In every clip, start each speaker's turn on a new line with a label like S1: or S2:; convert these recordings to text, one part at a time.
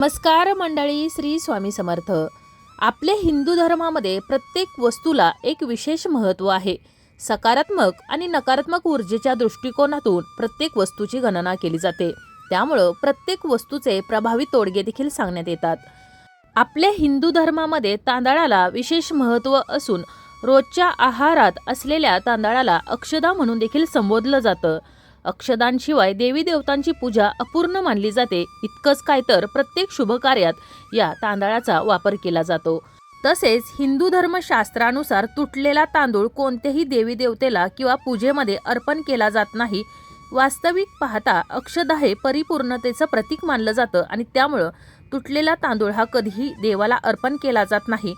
S1: नमस्कार मंडळी, श्री स्वामी समर्थ। आपले हिंदू धर्मामध्ये प्रत्येक वस्तूला एक विशेष महत्त्व आहे। सकारात्मक आणि नकारात्मक ऊर्जेच्या दृष्टिकोनातून प्रत्येक वस्तूची गणना केली जाते। त्यामुळे प्रत्येक वस्तूचे प्रभावी तोडगे देखील सांगण्यात येतात। आपल्या हिंदू धर्मामध्ये तांदळाला विशेष महत्त्व असून रोजच्या आहारात असलेल्या तांदळाला अक्षदा म्हणून देखील संबोधलं जातं। अक्षदांशिवाय देवी देवतांची पूजा अपूर्ण मानली जाते। इतकंच काय तर प्रत्येक शुभ कार्यात या तांदळाचा वापर केला जातो। तसेच हिंदू धर्मशास्त्रानुसार तुटलेला तांदूळ कोणत्याही देवी देवतेला किंवा पूजेमध्ये अर्पण केला जात नाही। वास्तविक पाहता अक्षदा हे परिपूर्णतेचं प्रतीक मानलं जातं आणि त्यामुळे तुटलेला तांदूळ हा कधीही देवाला अर्पण केला जात नाही।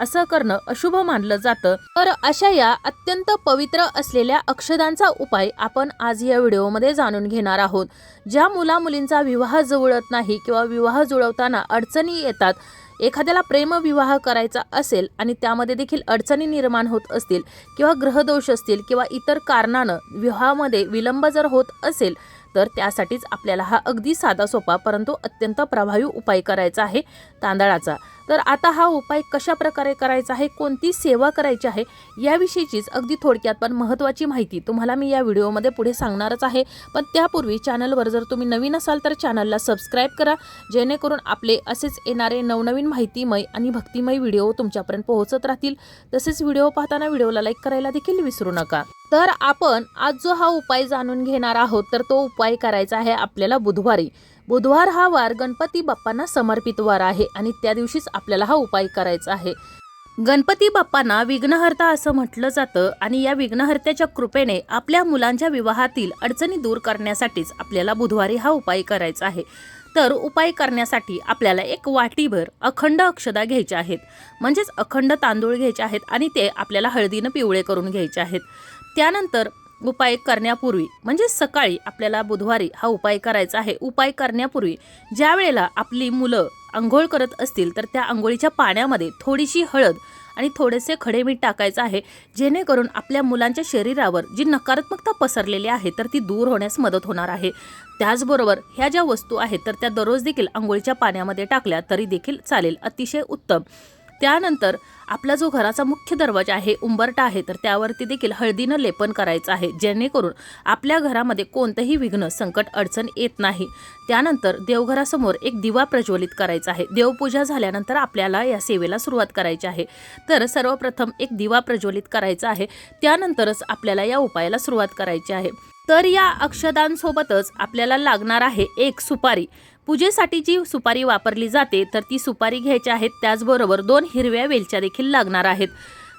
S1: असं करणं अशुभ मानलं जातं। तर अशा या अत्यंत पवित्र असलेल्या अक्षदांचा उपाय आपण आज या व्हिडिओमध्ये जाणून घेणार आहोत। ज्या मुला मुलींचा विवाह जुळत नाही किंवा विवाह जुळवताना अडचणी येतात, एखाद्याला प्रेम विवाह करायचा असेल आणि त्यामध्ये देखील अडचणी निर्माण होत असतील किंवा ग्रहदोष असतील किंवा इतर कारणानं विवाहामध्ये विलंब जर होत असेल तर त्यासाठीच आपल्याला हा अगदी साधा सोपा परंतु अत्यंत प्रभावी उपाय करायचा आहे तांदळाचा। तर आता हा उपाय कशा प्रकारे करायचा आहे, कोणती सेवा करायची आहे याविषयीचीच अगदी थोडक्यात पण महत्त्वाची माहिती तुम्हाला मी या व्हिडिओमध्ये पुढे सांगणारच आहे। पण त्यापूर्वी चॅनलवर जर तुम्ही नवीन असाल तर चॅनलला सबस्क्राईब करा, जेणेकरून आपले असेच येणारे नवनवीन माहितीमय आणि भक्तिमय व्हिडिओ तुमच्यापर्यंत पोहोचत राहतील। तसेच व्हिडिओ पाहताना व्हिडिओला लाईक करायला देखील विसरू नका। तर आपण आज जो हा उपाय जाणून घेणार आहोत तर तो उपाय करायचा आहे आपल्याला बुधवारी। बुधवार हा वार गणपती बाप्पांना समर्पित वार आहे आणि त्या दिवशीच आपल्याला हा उपाय करायचा आहे। गणपती बाप्पांना विघ्नहर्ता असं म्हटलं जातं आणि या विघ्नहर्त्याच्या कृपेने आपल्या मुलांच्या विवाहातील अडचणी दूर करण्यासाठीच आपल्याला बुधवारी हा उपाय करायचा आहे। तर उपाय करण्यासाठी आपल्याला एक वाटीभर अखंड अक्षदा घ्यायच्या आहेत, म्हणजेच अखंड तांदूळ घ्यायचे आहेत आणि ते आपल्याला हळदीनं पिवळे करून घ्यायचे आहेत। त्यानंतर उपाय करण्यापूर्वी म्हणजे सकाळी आपल्याला बुधवारी हा उपाय करायचा आहे। उपाय करण्यापूर्वी ज्या वेळेला आपली मुलं अंघोळ करत असतील तर त्या अंघोळीच्या पाण्यामध्ये थोडीशी हळद आणि थोडेसे खडे मीठ टाकायचं आहे, जेणेकरून आपल्या मुलांच्या शरीरावर जी नकारात्मकता पसरलेली आहे तर ती दूर होण्यास मदत होणार आहे। त्याचबरोबर ह्या ज्या वस्तू आहेत तर त्या दररोज देखील अंघोळीच्या पाण्यामध्ये टाकल्या तरी देखील चालेल, अतिशय उत्तम। त्यानंतर आपला जो घराचा मुख्य दरवाजा आहे, उंबरटा आहे, तर त्यावरती देखील हळदीनं लेपन करायचं आहे, जेणेकरून आपल्या घरामध्ये कोणतंही विघ्न संकट अडचण येत नाही। त्यानंतर देवघरासमोर एक दिवा प्रज्वलित करायचा आहे। देवपूजा झाल्यानंतर आपल्याला या सेवेला सुरुवात करायची आहे। तर सर्वप्रथम एक दिवा प्रज्वलित करायचा आहे, त्यानंतरच आपल्याला या उपायाला सुरुवात करायची आहे। तर या अक्षदांसोबतच आपल्याला लागणार आहे एक सुपारी। पूजेसाठी जी सुपारी वापरली जाते तर ती सुपारी घ्यायची आहे। त्याचबरोबर 2 हिरव्या वेलच्या देखील लागणार आहेत।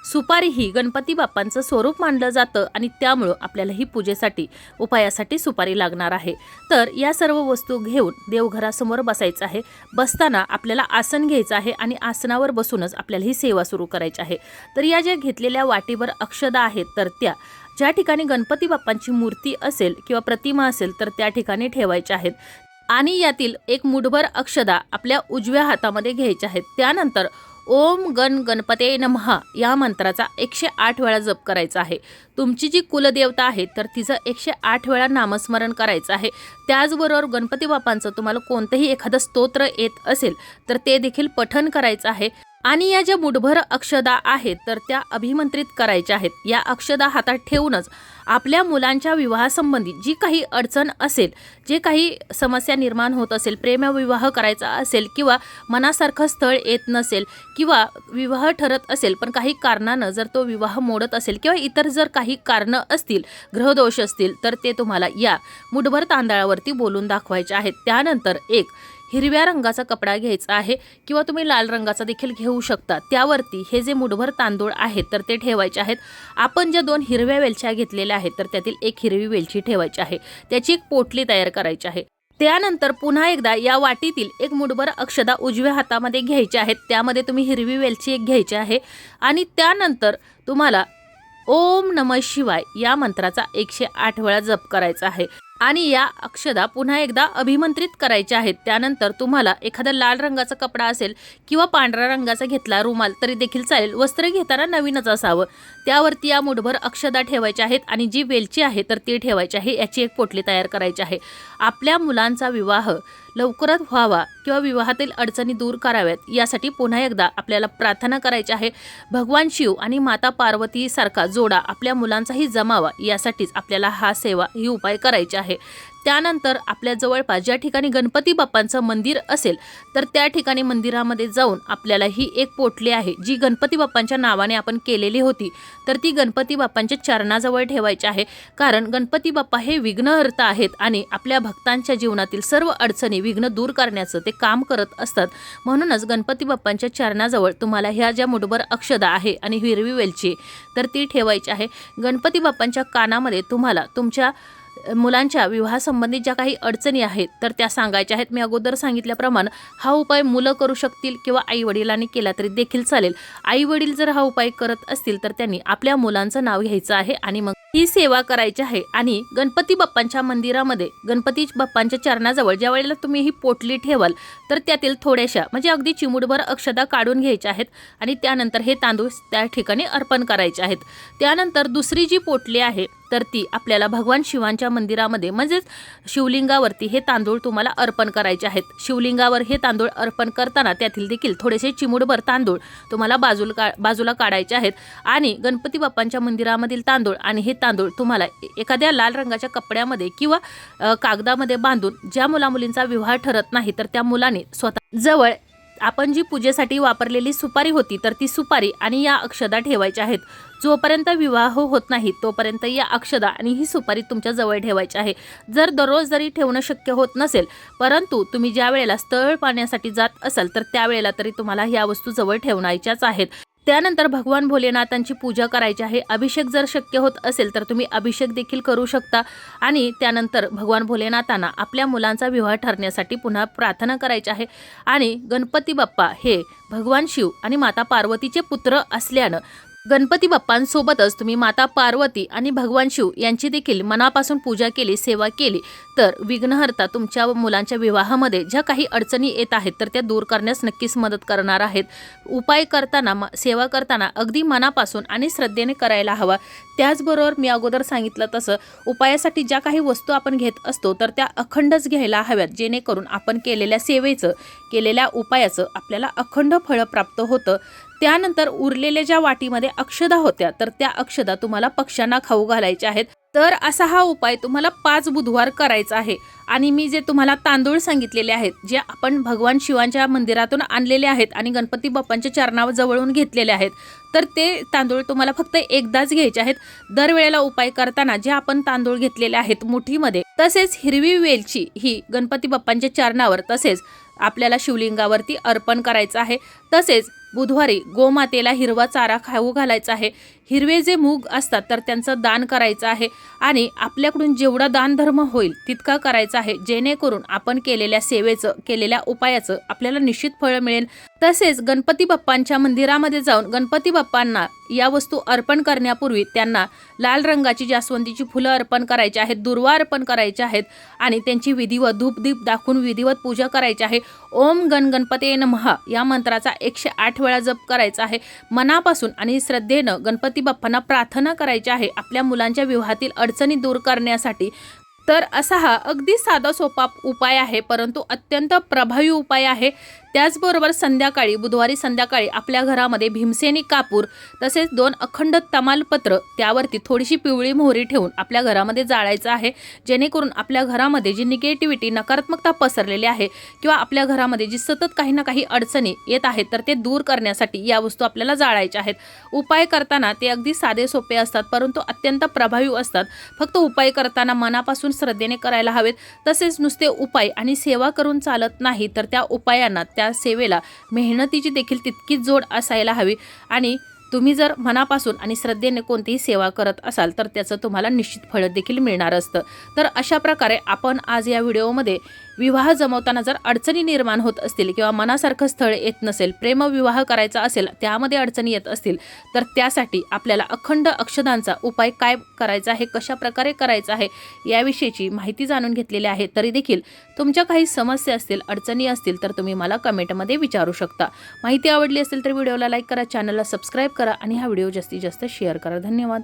S1: सुपारी ही गणपती बाप्पांचं स्वरूप मानलं जातं आणि त्यामुळे आपल्याला ही पूजेसाठी उपायासाठी सुपारी लागणार आहे। तर या सर्व वस्तू घेऊन देवघरासमोर बसायचं आहे। बसताना आपल्याला आसन घ्यायचं आहे आणि आसनावर बसूनच आपल्याला ही सेवा सुरू करायची आहे। तर या ज्या घेतलेल्या वाटीभर अक्षदा आहेत तर त्या ज्या ठिकाणी गणपती बाप्पांची मूर्ती असेल किंवा प्रतिमा असेल तर त्या ठिकाणी ठेवायच्या आहेत आणि यातील एक मुठभर अक्षदा आपल्या उजव्या हातामध्ये घ्यायच्या आहेत। त्यानंतर ओम गण गणपते नमः या मंत्राचा 108 वेळा जप करायचा आहे। तुमची जी कुलदेवता आहे तर तिचं 108 वेळा नामस्मरण करायचं आहे। त्याचबरोबर गणपती बाप्पांचं तुम्हाला कोणतंही एखादं स्तोत्र येत असेल तर ते देखील पठण करायचं आहे आणि या ज्या मुठभर अक्षदा आहेत तर त्या अभिमंत्रित करायच्या आहेत। या अक्षदा हातात ठेवूनच आपल्या मुलांच्या विवाहासंबंधी जी काही अडचण असेल, जे काही समस्या निर्माण होत असेल, प्रेमविवाह करायचा असेल किंवा मनासारखं स्थळ येत नसेल किंवा विवाह ठरत असेल पण काही कारणानं जर तो विवाह मोडत असेल किंवा इतर जर काही कारणं असतील, ग्रहदोष असतील, तर ते तुम्हाला या मुठभर तांदळावरती बोलून दाखवायचे आहेत। त्यानंतर एक हिरव्या रंगाचा कपडा घ्यायचा आहे किंवा तुम्ही लाल रंगाचा देखील घेऊ शकता। त्यावरती हे जे मुठभर तांदूळ आहेत तर ते ठेवायचे आहेत। आपण ज्या 2 हिरव्या वेलच्या घेतलेल्या आहेत तर त्यातील एक हिरवी वेलची ठेवायची आहे, त्याची एक पोटली तयार करायची आहे। त्यानंतर पुन्हा एकदा या वाटीतील एक मुठभर अक्षदा उजव्या हातामध्ये घ्यायची आहेत, त्यामध्ये तुम्ही हिरवी वेलची एक घ्यायची आहे आणि त्यानंतर तुम्हाला ओम नमः शिवाय या मंत्राचा 108 वेळा जप करायचा आहे आणि या अक्षदा पुन्हा एकदा अभिमंत्रित करायच्या आहेत। त्यानंतर तुम्हाला एखादा लाल रंगाचा कपडा असेल किंवा पांढऱ्या रंगाचा घेतला रुमाल तरी देखील चालेल, वस्त्र घेताना नवीनच असावं। त्यावरती या मुठभर अक्षदा ठेवायच्या आहेत आणि जी वेलची आहे तर ती ठेवायची आहे, याची एक पोटली तयार करायची आहे। आपल्या मुलांचा विवाह लवकरात व्हावा किंवा विवाहातील अडचणी दूर कराव्यात यासाठी पुन्हा एकदा आपल्याला प्रार्थना करायची आहे। भगवान शिव आणि माता पार्वती सारखा जोडा आपल्या मुलांचाही जमावा यासाठीच आपल्याला ही उपाय करायचे आहे। त्यानंतर आपल्या जवळपास ज्या ठिकाणी गणपती बाप्पांचं मंदिर असेल तर त्या ठिकाणी मंदिरामध्ये जाऊन आपल्याला ही एक पोटली आहे जी गणपती बाप्पांच्या नावाने आपण केलेली होती, तर ती गणपती बाप्पांच्या चरणाजवळ ठेवायची आहे। कारण गणपती बाप्पा हे विघ्नहर्ता आहेत आणि आपल्या भक्तांच्या जीवनातील सर्व अडचणी विघ्न दूर करण्याचं ते काम करत असतात। म्हणूनच गणपती बाप्पांच्या चरणाजवळ तुम्हाला ह्या ज्या मुठभर अक्षदा आहे आणि हिरवी वेलची तर ती ठेवायची आहे। गणपती बाप्पांच्या कानामध्ये तुम्हाला तुमच्या मुलांच्या विवाहासंबंधित ज्या काही अडचणी आहेत तर त्या सांगायच्या आहेत। मी अगोदर सांगितल्याप्रमाणे हा उपाय मुलं करू शकतील किंवा आई वडिलांनी केला तरी देखील चालेल। आई वडील जर हा उपाय करत असतील तर त्यांनी आपल्या मुलांचं नाव घ्यायचं आहे आणि मग ही सेवा करायची आहे। आणि गणपती बाप्पांच्या मंदिरामध्ये गणपती बाप्पांच्या चरणाजवळ ज्या वेळेला तुम्ही ही पोटली ठेवाल तर त्यातील थोड्याशा म्हणजे अगदी चिमुटभर अक्षदा काढून घ्यायच्या आहेत आणि त्यानंतर हे तांदूळ त्या ठिकाणी अर्पण करायचे आहेत। त्यानंतर दुसरी जी पोटली आहे तर ती आपल्याला भगवान शिवांच्या मंदिरामध्ये म्हणजेच शिवलिंगावरती हे तांदूळ तुम्हाला अर्पण करायचे आहेत। शिवलिंगावर हे तांदूळ अर्पण करताना त्यातील देखील थोडेसे चिमुटभर तांदूळ तुम्हाला बाजूला काढायचे आहेत आणि गणपती बाप्पांच्या मंदिरामधील तांदूळ आणि हे तांदूळ तुम्हाला एखाद्या लाल रंगाच्या कपड्यामध्ये किंवा कागदामध्ये बांधून ज्या मुलामुलींचा विवाह ठरत नाही तर त्या मुलाने स्वतः जवळ आपण जी पूजेसाठी वापरलेली सुपारी होती तर ती सुपारी आणि या अक्षदा ठेवायच्या आहेत। जोपर्यंत विवाह होत नाही तोपर्यंत या अक्षदा आणि ही सुपारी तुमच्या जवळ ठेवायची आहे। जर दररोज जरी ठेवणं शक्य होत नसेल परंतु तुम्ही ज्या वेळेला स्थळ पाहण्यासाठी जात असाल तर त्यावेळेला तरी तुम्हाला ह्या वस्तू जवळ ठेवण्याच्याच आहेत। त्यानंतर भगवान भोलेनाथांची पूजा करायची आहे। अभिषेक जर शक्य होत असेल तर तुम्ही अभिषेक देखील करू शकता आणि त्यानंतर भगवान भोलेनाथांना आपल्या मुलांचा विवाह ठरण्यासाठी पुन्हा प्रार्थना करायची आहे। आणि गणपती बाप्पा हे भगवान शिव आणि माता पार्वतीचे पुत्र असल्यानं गणपती बाप्पांसोबतच तुम्ही माता पार्वती आणि भगवान शिव यांची देखील मनापासून पूजा केली, सेवा केली तर विघ्नहर्ता तुमच्या मुलांच्या विवाहामध्ये ज्या काही अडचणी येत आहेत तर त्या दूर करण्यास नक्कीच मदत करणार आहेत। उपाय करताना सेवा करताना अगदी मनापासून आणि श्रद्धेने करायला हवा। त्याचबरोबर मी अगोदर सांगितलं तसं उपायासाठी ज्या काही वस्तू आपण घेत असतो तर त्या अखंडच घ्यायला हव्यात, जेणेकरून आपण केलेल्या सेवेचं केलेल्या उपायाचं आपल्याला अखंड फळ प्राप्त होतं। त्यानंतर उरलेल्या ज्या वाटीमध्ये अक्षदा होत्या तर त्या अक्षदा तुम्हाला पक्ष्यांना खाऊ घालायच्या आहेत। तर असा हा उपाय तुम्हाला 5 बुधवार करायचा आहे। आणि मी जे तुम्हाला तांदूळ सांगितलेले आहेत जे आपण भगवान शिवांच्या मंदिरातून आणलेले आहेत आणि गणपती बाप्पांच्या चरणावर जवळून घेतलेले आहेत तर ते तांदूळ तुम्हाला फक्त एकदाच घ्यायचे आहेत। दरवेळेला उपाय करताना जे आपण तांदूळ घेतलेले आहेत मुठीमध्ये तसेच हिरवी वेलची ही गणपती बाप्पांच्या चरणावर तसेच आपल्याला शिवलिंगावरती अर्पण करायचं आहे। तसेच बुधवारी गोमातेला हिरवा चारा खाऊ घालायचा आहे। हिरवे जे मूग असतात तर त्यांचं दान करायचं आहे आणि आपल्याकडून जेवढा दानधर्म होईल तितका करायचा आहे, जेणेकरून आपण केलेल्या सेवेचं केलेल्या उपायाचं आपल्याला निश्चित फळ मिळेल। तसेच गणपती बाप्पांच्या मंदिरामध्ये जाऊन गणपती बाप्पांना या वस्तू अर्पण करण्यापूर्वी त्यांना लाल रंगाची जास्वंदीची फुलं अर्पण करायची आहेत, दुर्वा अर्पण करायचे आहेत आणि त्यांची विधिवत धूपदीप दाखवून विधिवत पूजा करायची आहे। ओम गण गणपते नमः या मंत्राचा 108 वेळा जप करायचा आहे। मनापासून आणि श्रद्धेनं गणपती बाप्पांना प्रार्थना करायची आहे आपल्या मुलांच्या विवाहातील अडचणी दूर करण्यासाठी। तर असा हा अगदी साधा सोपा उपाय आहे परंतु अत्यंत प्रभावी उपाय आहे। त्याचबरोबर संध्याकाळी बुधवारी संध्याकाळी आपल्या घरामध्ये भीमसेनी कापूर तसेच 2 अखंड तमालपत्र त्यावरती थोडीशी पिवळी मोहरी ठेवून आपल्या घरामध्ये जाळायचं आहे, जेणेकरून आपल्या घरामध्ये जी निगेटिव्हिटी नकारात्मकता पसरलेली आहे किंवा आपल्या घरामध्ये जी सतत काही ना काही अडचणी येत आहेत तर ते दूर करण्यासाठी या वस्तू आपल्याला जाळायच्या आहेत। उपाय करताना ते अगदी साधे सोपे असतात परंतु अत्यंत प्रभावी असतात। फक्त उपाय करताना मनापासून श्रद्धेने करायला हवेत। तसेच नुसते उपाय आणि सेवा करून चालत नाही तर त्या उपायांना त्या सेवेला मेहनतीची देखील तितकीच जोड असायला हवी आणि तुम्ही जर मनापासून आणि श्रद्धेने कोणतीही सेवा करत असाल तर त्याचं तुम्हाला निश्चित फळ देखील मिळणार असतं। तर अशा प्रकारे आपण आज या व्हिडिओमध्ये विवाह जमवताना जर अडचणी निर्माण होत असतील किंवा मनासारखं स्थळ येत नसेल, प्रेमविवाह करायचा असेल त्यामध्ये अडचणी येत असतील तर त्यासाठी आपल्याला अखंड अक्षदांचा उपाय काय करायचा आहे, कशा प्रकारे करायचा आहे याविषयीची माहिती जाणून घेतलेली आहे। तरी देखील तुमच्या काही समस्या असतील, अडचणी असतील तर तुम्ही मला कमेंटमध्ये विचारू शकता। माहिती आवडली असेल तर व्हिडिओला लाईक करा, चॅनलला सबस्क्राईब करा आणि हा व्हिडिओ जास्तीत जास्त शेअर करा। धन्यवाद।